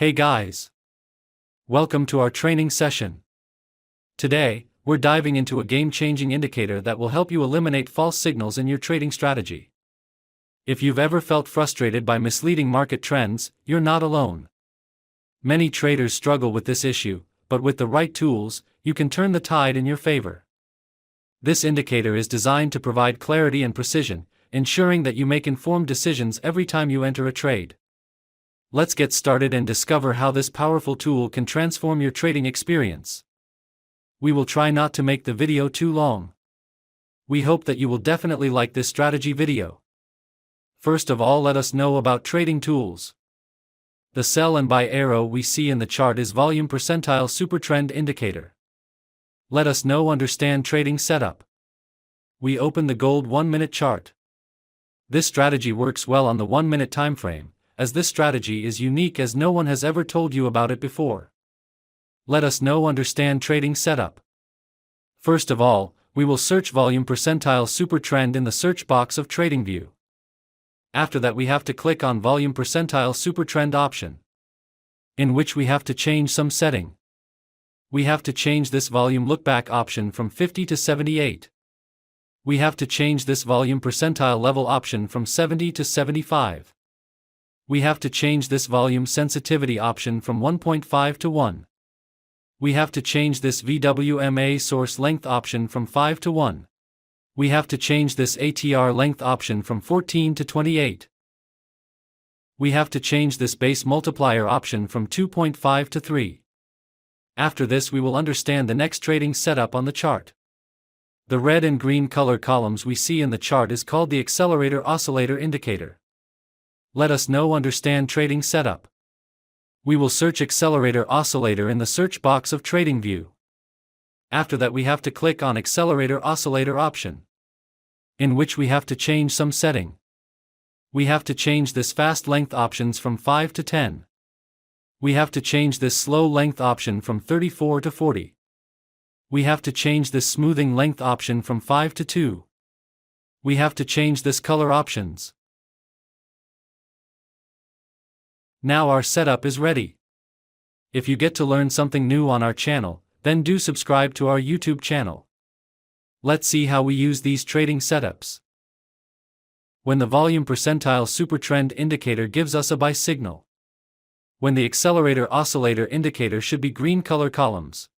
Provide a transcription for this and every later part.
Hey guys! Welcome to our training session. Today, we're diving into a game-changing indicator that will help you eliminate false signals in your trading strategy. If you've ever felt frustrated by misleading market trends, you're not alone. Many traders struggle with this issue, but with the right tools, you can turn the tide in your favor. This indicator is designed to provide clarity and precision, ensuring that you make informed decisions every time you enter a trade. Let's get started and discover how this powerful tool can transform your trading experience. We will try not to make the video too long. We hope that you will definitely like this strategy video. First of all, let us know about trading tools. The sell and buy arrow we see in the chart is volume percentile supertrend indicator. Let us know understand trading setup. We open the gold 1-minute chart. This strategy works well on the 1-minute time frame, as this strategy is unique as no one has ever told you about it before. Let us know understand trading setup. First of all, we will search volume percentile supertrend in the search box of Tradingview. After that, we have to click on volume percentile supertrend option, in which we have to change some setting. We have to change this volume lookback option from 50 to 78. We have to change this volume percentile level option from 70 to 75. We have to change this volume sensitivity option from 1.5 to 1. We have to change this VWMA source length option from 5 to 1. We have to change this ATR length option from 14 to 28. We have to change this base multiplier option from 2.5 to 3. After this, we will understand the next trading setup on the chart. The red and green color columns we see in the chart is called the Accelerator oscillator indicator. Let us know understand trading setup. We will search Accelerator oscillator in the search box of Tradingview. After that, we have to click on Accelerator oscillator option, in which we have to change some setting. We have to change this fast length options from 5 to 10. We have to change this slow length option from 34 to 40. We have to change this smoothing length option from 5 to 2. We have to change this color options. Now our setup is ready. If you get to learn something new on our channel, then do subscribe to our YouTube channel. Let's see how we use these trading setups. When the volume percentile supertrend indicator gives us a buy signal. When the accelerator oscillator indicator should be green color columns.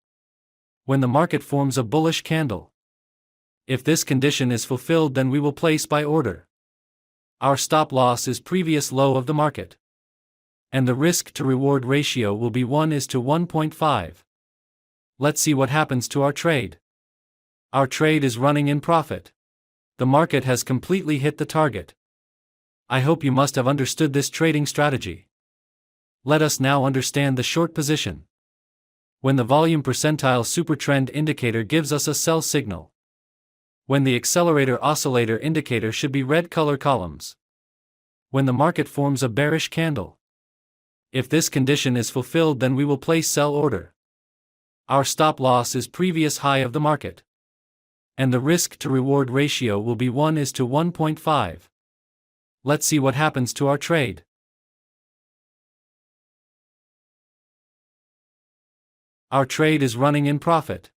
When the market forms a bullish candle. If this condition is fulfilled, then we will place buy order. Our stop loss is previous low of the market. And the risk to reward ratio will be 1:1.5. Let's see what happens to our trade. Our trade is running in profit. The market has completely hit the target. I hope you must have understood this trading strategy. Let us now understand the short position. When the volume percentile supertrend indicator gives us a sell signal. When the accelerator oscillator indicator should be red color columns. When the market forms a bearish candle. If this condition is fulfilled, then we will place sell order. Our stop loss is previous high of the market. And the risk to reward ratio will be 1:1.5. Let's see what happens to our trade. Our trade is running in profit.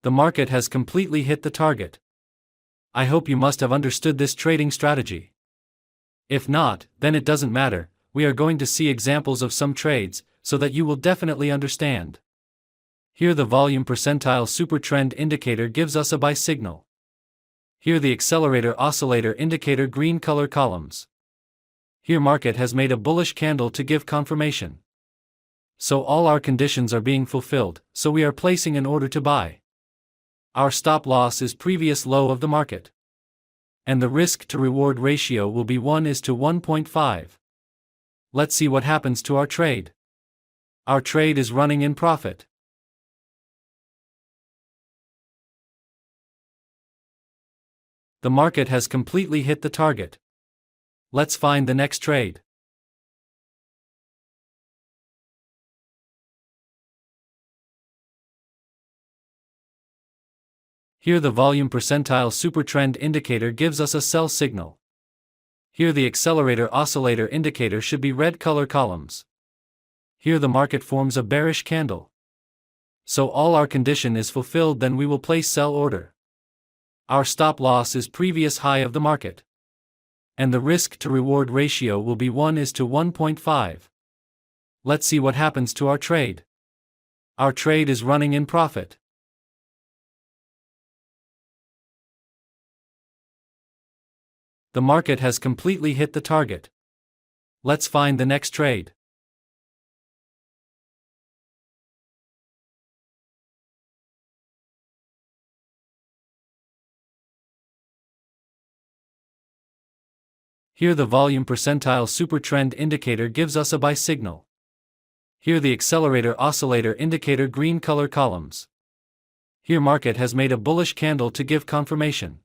The market has completely hit the target. I hope you must have understood this trading strategy. If not, then it doesn't matter, we are going to see examples of some trades, so that you will definitely understand. Here the volume percentile supertrend indicator gives us a buy signal. Here the accelerator oscillator indicator green color columns. Here market has made a bullish candle to give confirmation. So all our conditions are being fulfilled, so we are placing an order to buy. Our stop loss is previous low of the market. And the risk to reward ratio will be 1:1.5. Let's see what happens to our trade. Our trade is running in profit. The market has completely hit the target. Let's find the next trade. Here the volume percentile supertrend indicator gives us a sell signal. Here the accelerator oscillator indicator should be red color columns. Here the market forms a bearish candle. So all our condition is fulfilled, then we will place sell order. Our stop loss is previous high of the market. And the risk to reward ratio will be 1:1.5. Let's see what happens to our trade. Our trade is running in profit. The market has completely hit the target. Let's find the next trade. Here the volume percentile supertrend indicator gives us a buy signal. Here the accelerator oscillator indicator green color columns. Here market has made a bullish candle to give confirmation.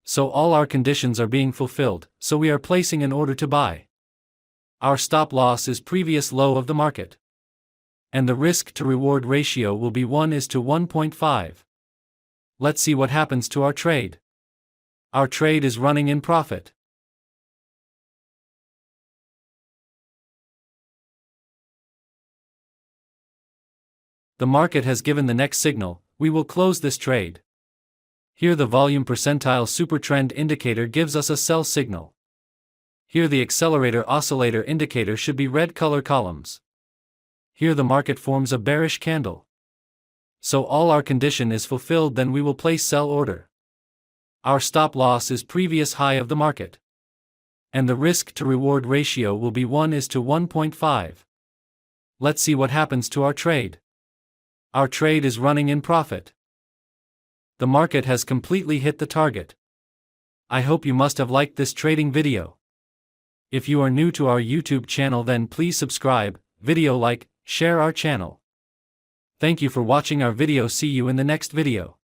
So all our conditions are being fulfilled, so we are placing an order to buy. Our stop loss is previous low of the market. And the risk to reward ratio will be 1:1.5. Let's see what happens to our trade. Our trade is running in profit. The market has given the next signal, we will close this trade. Here the volume percentile supertrend indicator gives us a sell signal. Here the accelerator oscillator indicator should be red color columns. Here the market forms a bearish candle. So all our condition is fulfilled, then we will place sell order. Our stop loss is previous high of the market. And the risk to reward ratio will be 1:1.5. Let's see what happens to our trade. Our trade is running in profit. The market has completely hit the target. I hope you must have liked this trading video. If you are new to our YouTube channel, then please subscribe, video like, share our channel. Thank you for watching our video. See you in the next video.